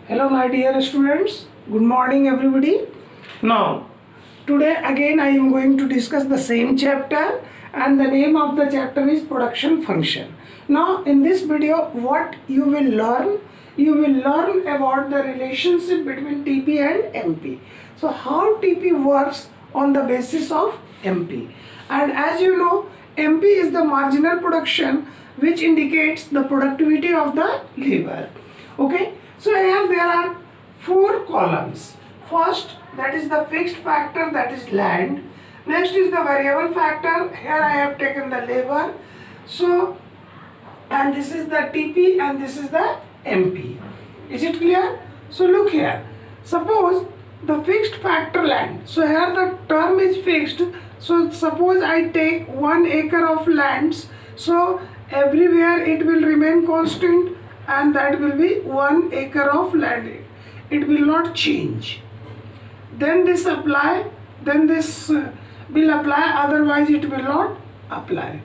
Hello my dear students, good morning everybody. Now, today again I am going to discuss the same chapter and the name of the chapter is production function. Now in this video what you will learn? You will learn about the relationship between TP and MP. So how TP works on the basis of MP. And as you know, MP is the marginal production which indicates the productivity of the labor. Okay. So here there are four columns. First, that is the fixed factor, that is land. Next is the variable factor. Here I have taken the labor. So, and this is the TP and this is the MP. Is it clear? So look here. Suppose the fixed factor land. So here the term is fixed. So suppose I take 1 acre of lands. So everywhere it will remain constant. And that will be 1 acre of land. It will not change. Then this apply, then this will apply, otherwise it will not apply.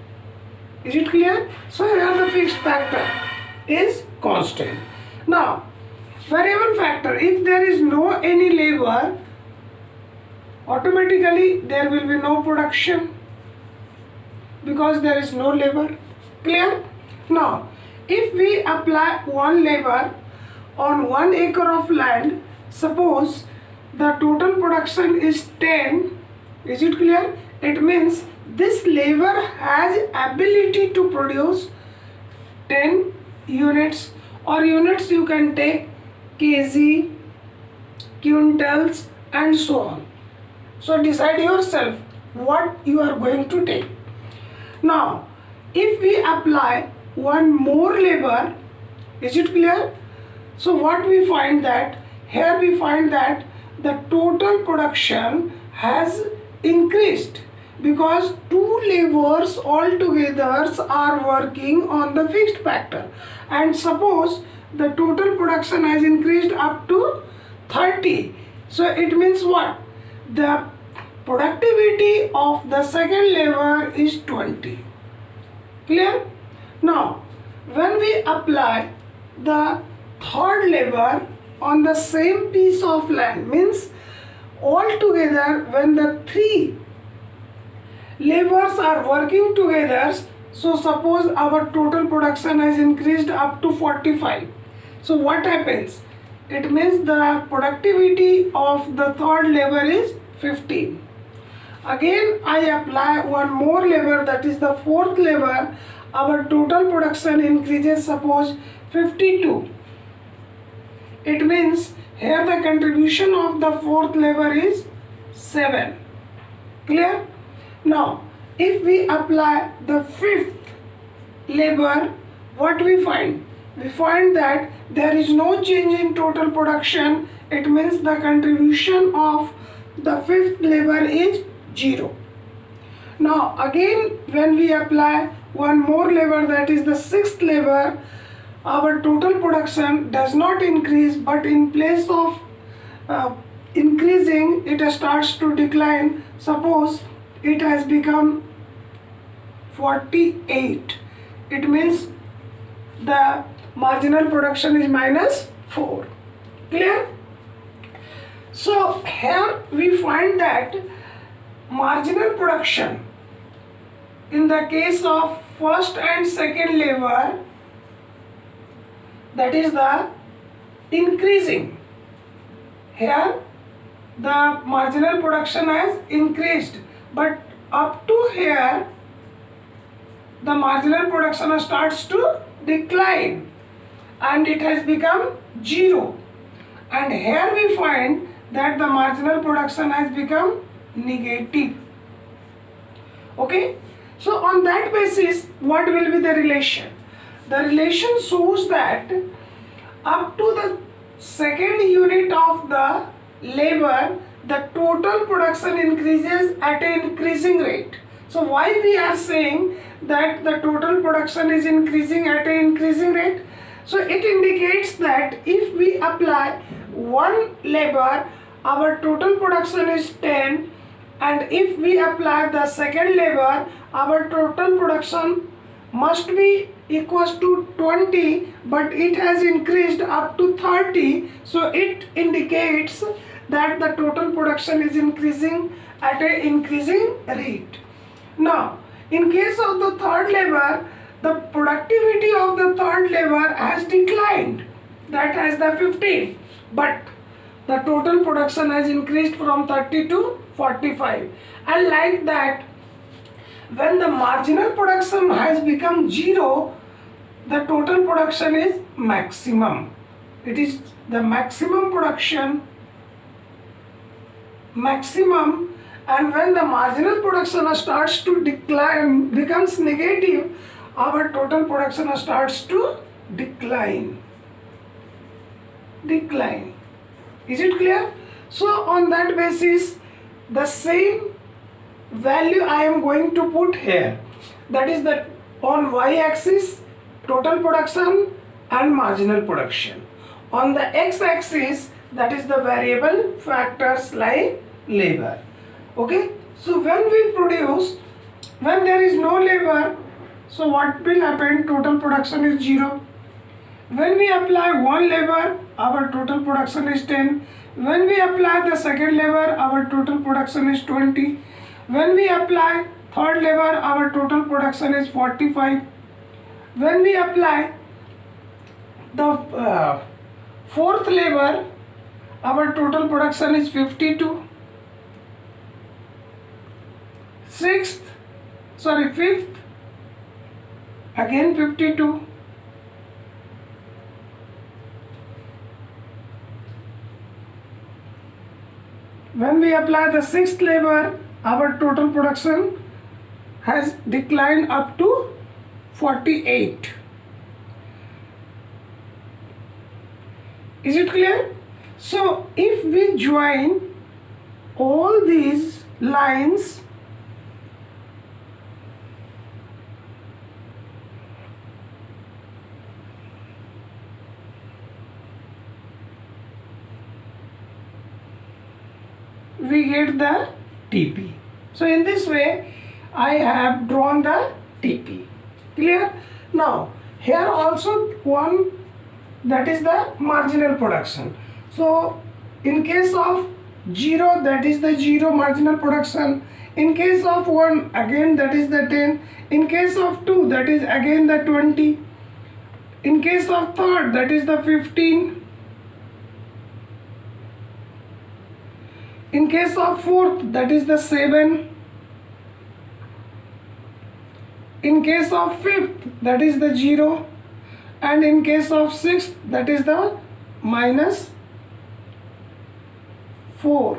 Is it clear? So here the fixed factor is constant. Now, variable factor, if there is no any labor, automatically there will be no production because there is no labor. Clear? Now, if we apply 1 labor on 1 acre of land, suppose the total production is 10, is it clear? It means this labor has ability to produce 10 units, or units you can take kg, quintals and so on. So decide yourself what you are going to take. Now, if we apply 1 more labor, is it clear? So what we find that, here we find that the total production has increased because 2 laborers altogether are working on the fixed factor. And suppose the total production has increased up to 30. So it means what? The productivity of the second labor is 20. Clear? Now, when we apply the third labor on the same piece of land, means altogether when the 3 laborers are working together, so suppose our total production has increased up to 45. So what happens? It means the productivity of the third labor is 15. Again I apply 1 more labor, that is the 4th labor. Our total production increases, suppose 52. It means here the contribution of the 4th labor is 7. Clear? Now, if we apply the 5th labor, what we find? We find that there is no change in total production. It means the contribution of the 5th labor is 0. Now again when we apply 1 more labor, that is the 6th labor, our total production does not increase, but in place of increasing, it starts to decline. Suppose it has become 48. It means the marginal production is -4. Clear? So here we find that marginal production in the case of first and second labor, that is the increasing. Here the marginal production has increased, but up to here the marginal production starts to decline and it has become 0. And here we find that the marginal production has become negative. Okay, so on that basis what will be the relation? The relation shows that up to the second unit of the labor, the total production increases at an increasing rate. So why we are saying that the total production is increasing at an increasing rate? So it indicates that if we apply 1 labor, our total production is 10, and if we apply the second labor, our total production must be equals to 20, but it has increased up to 30. So it indicates that the total production is increasing at an increasing rate. Now, in case of the third lever, the productivity of the third lever has declined. That has the 15, but the total production has increased from 30 to 45. And like that, when the marginal production has become 0, the total production is maximum. It is the maximum production, maximum, and when the marginal production starts to decline, becomes negative, our total production starts to decline. Is it clear? So on that basis, the same value I am going to put here. That is that on y-axis total production and marginal production. On the x-axis, that is the variable factors like labor. Okay. So when we produce, when there is no labor, so what will happen? Total production is 0. When we apply one labor, our total production is 10. When we apply the second labor, our total production is 20. When we apply third labor, our total production is 45. When we apply the fourth labor, our total production is 52. Fifth, again 52. When we apply the sixth labor, our total production has declined up to 48. Is it clear? So if we join all these lines, we get the TP. So in this way, I have drawn the TP. Clear? Now, here also one, that is the marginal production. So in case of 0, that is the 0 marginal production. In case of 1, again that is the 10. In case of 2, that is again the 20. In case of third, that is the 15. In case of fourth, that is the 7. In case of fifth, that is the 0. And in case of sixth, that is the -4.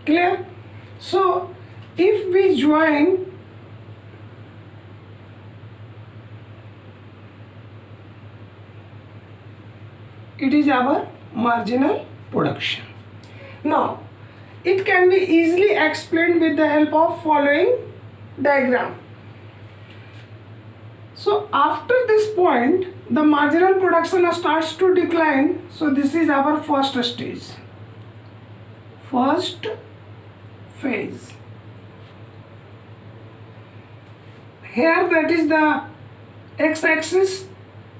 Clear? So if we join it is our marginal production. Now, it can be easily explained with the help of following diagram. So after this point, the marginal production starts to decline. So this is our first stage, first phase. Here that is the x-axis,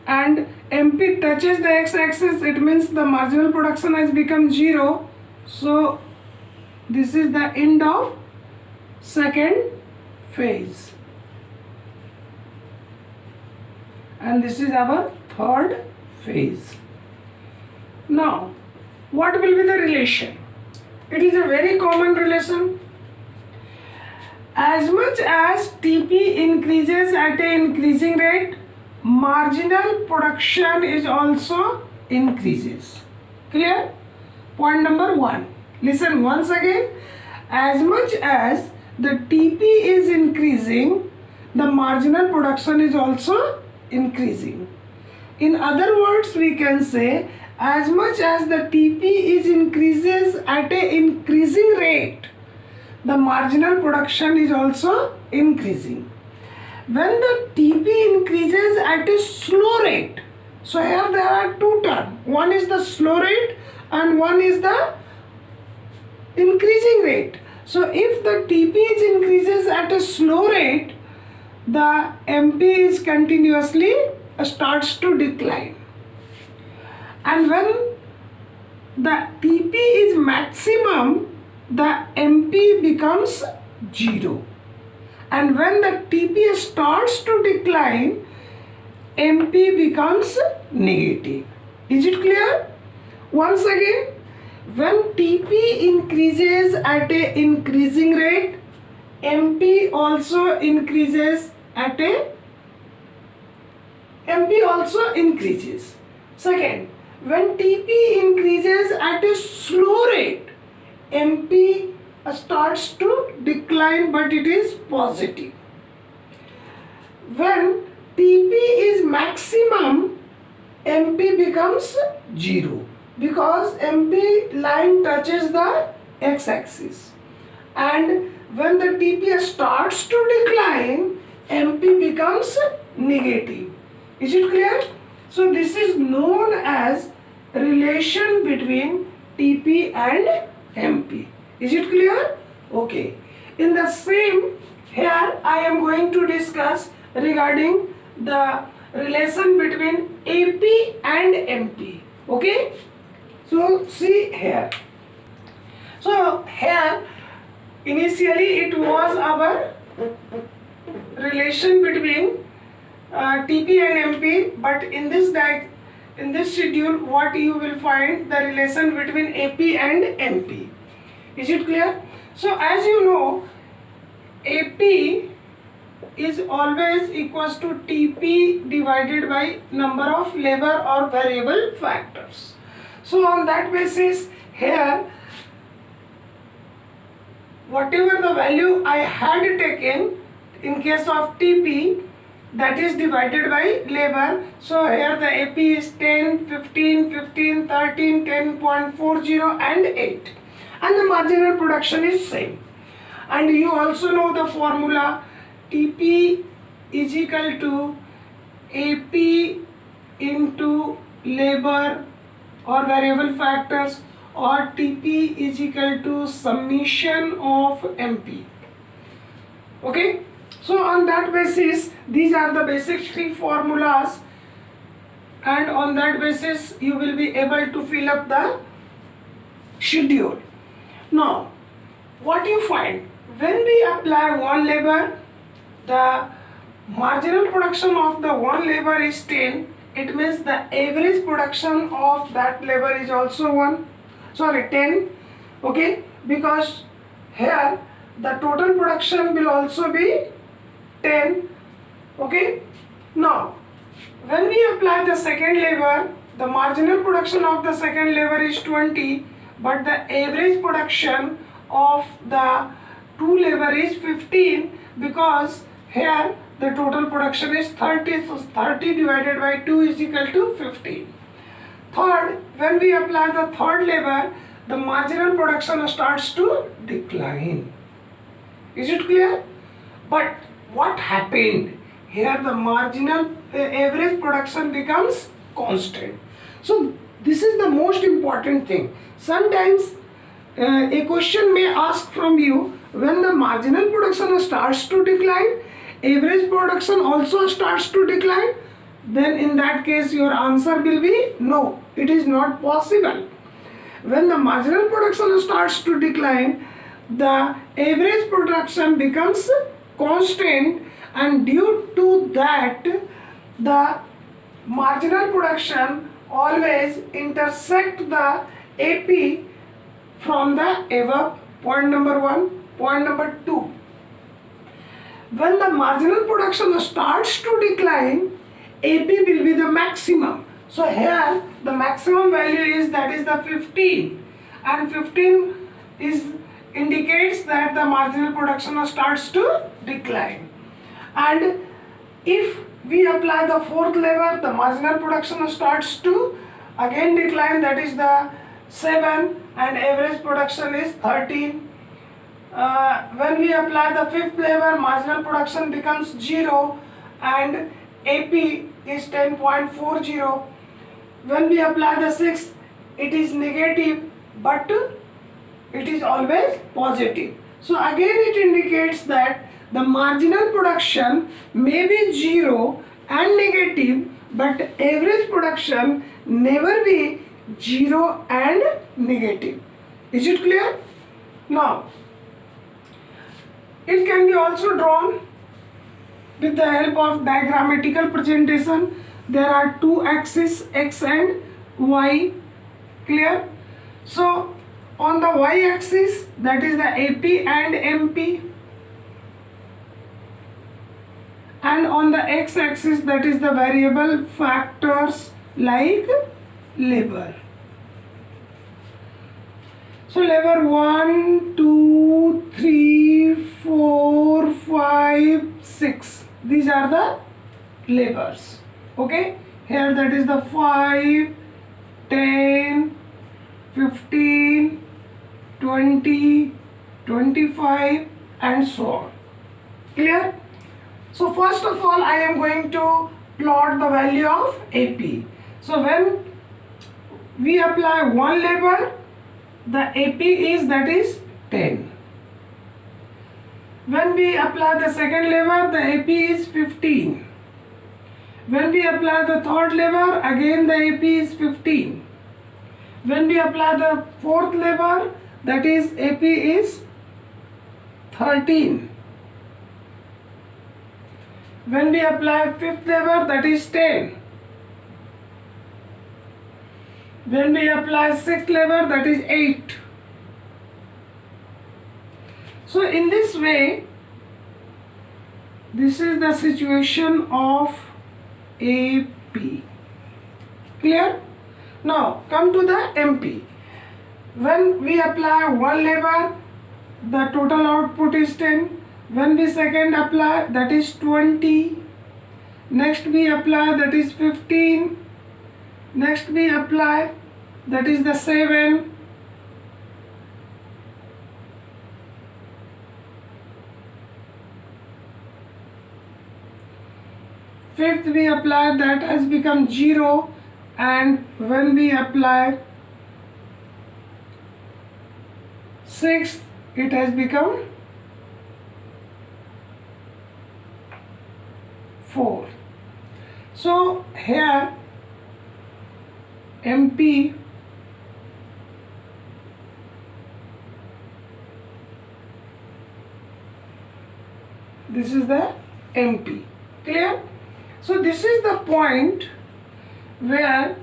and MP touches the x-axis, it means the marginal production has become 0. So this is the end of second phase, and this is our third phase. Now, what will be the relation? It is a very common relation. As much as TP increases at an increasing rate, marginal production is also increases. Clear? Point number 1. Listen once again. As much as the TP is increasing, the marginal production is also increasing. In other words, we can say as much as the TP is increases at an increasing rate, the marginal production is also increasing. When the TP increases at a slow rate, so here there are two terms. One is the slow rate and one is the increasing rate. So if the TP is increases at a slow rate, the MP is continuously starts to decline. And when the TP is maximum, the MP becomes 0. And when the TP starts to decline, MP becomes negative. Is it clear? Once again, when TP increases at a increasing rate, MP also increases at a MP also increases. Second, when TP increases at a slow rate, MP starts to decline, but it is positive. When TP is maximum, MP becomes 0 because MP line touches the x-axis. And when the TP starts to decline, MP becomes negative. Is it clear? So this is known as relation between TP and MP. Is it clear? Okay. In the same, here I am going to discuss regarding the relation between AP and MP. Okay. So see here. So here initially it was our relation between TP and MP, but in this schedule what you will find the relation between AP and MP. Is it clear? So as you know, AP is always equals to TP divided by number of labor or variable factors. So on that basis, here whatever the value I had taken in case of TP, that is divided by labor. So here the AP is 10, 15, 15, 13, 10.40 and 8. And the marginal production is same. And you also know the formula, TP is equal to AP into labor or variable factors, or TP is equal to summation of MP. Okay. So on that basis, these are the basic three formulas, and on that basis you will be able to fill up the schedule. Now, what you find, when we apply one labor, the marginal production of the one labor is 10. It means the average production of that labor is also 10. Okay, because here the total production will also be 10. Okay. Now, when we apply the second labor, the marginal production of the second labor is 20, but the average production of the two labor is 15, because here the total production is 30, so 30 divided by 2 is equal to 15. Third, when we apply the third labor, the marginal production starts to decline. Is it clear? But what happened? Here the marginal average production becomes constant. So this is the most important thing. Sometimes a question may ask from you, when the marginal production starts to decline, average production also starts to decline, then in that case your answer will be no, it is not possible. When the marginal production starts to decline, the average production becomes constant, and due to that the marginal production always intersect the AP from the above. Point number 1. Point number 2. When the marginal production starts to decline, AP will be the maximum. So here the maximum value is, that is the 15, and 15 indicates that the marginal production starts to decline. And if we apply the fourth lever, the marginal production starts to again decline, that is the 7, and average production is 13. When we apply the fifth lever, marginal production becomes 0 and AP is 10.40. When we apply the sixth, it is negative, but it is always positive. So again it indicates that the marginal production may be 0 and negative, but average production never be 0 and negative. Is it clear? Now, it can be also drawn with the help of diagrammatical presentation. There are two axes, x and y. Clear? So on the y axis, that is the AP and MP, and on the x axis, that is the variable factors like labor. So labor 1, 2, 3, 4, 5, 6. These are the labors. Okay. Here that is the 5, 10, 15, 20, 25 and so on. Clear? So first of all, I am going to plot the value of AP. So when we apply one labor, the AP is, that is 10. When we apply the second labor, the AP is 15. When we apply the third labor, again the AP is 15. When we apply the fourth labor, that is AP is 13. When we apply fifth labor, that is 10. When we apply sixth labor, that is 8. So in this way, this is the situation of AP. Clear? Now come to the MP. When we apply one labor, the total output is 10. When we second apply, that is 20. Next we apply, that is 15. Next we apply, that is the 7. Fifth we apply, that has become 0, and when we apply sixth, it has become 4. So here MP this is the MP. Clear? So this is the point where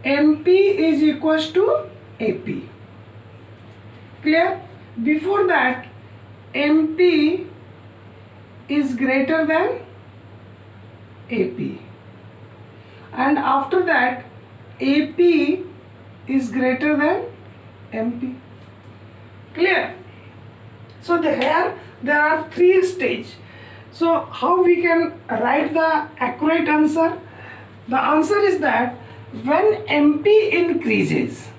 MP is equals to AP. Clear? Before that, MP is greater than AP, and after that AP is greater than MP. Clear? So here there are three stages. So how we can write the accurate answer? The answer is that when MP increases,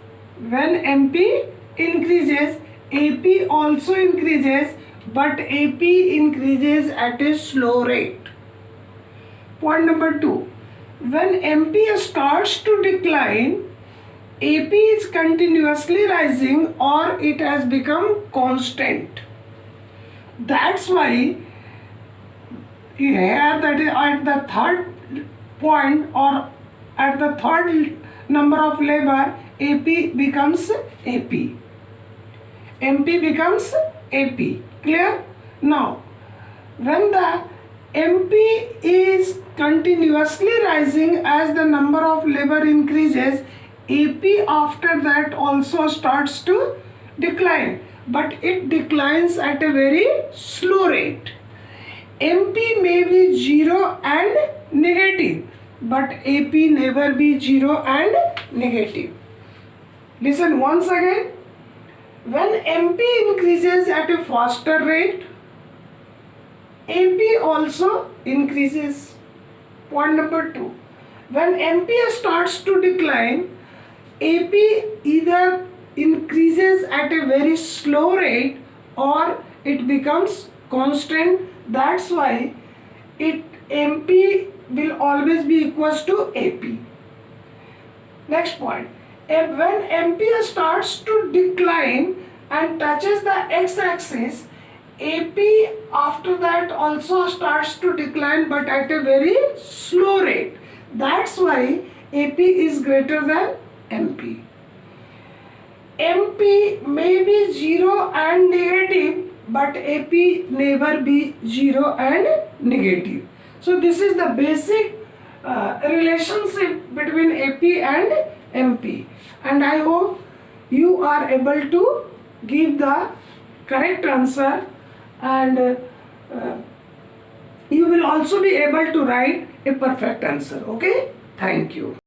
AP also increases, but AP increases at a slow rate. Point number 2, when MP starts to decline, AP is continuously rising or it has become constant. That's why here, that is at the third point or at the third number of labor, AP becomes AP. MP becomes AP. Clear? Now, when the MP is continuously rising as the number of labor increases, AP after that also starts to decline, but it declines at a very slow rate. MP may be 0 and negative, but AP never be 0 and negative. Listen once again. When MP increases at a faster rate, AP also increases. Point number 2. When MP starts to decline, AP either increases at a very slow rate or it becomes constant. That's why MP will always be equals to AP. Next point. When MP starts to decline and touches the x-axis, AP after that also starts to decline, but at a very slow rate. That's why AP is greater than MP. MP may be 0 and negative, but AP never be 0 and negative. So this is the basic relationship between AP and MP, and I hope you are able to give the correct answer, and you will also be able to write a perfect answer. Okay, thank you.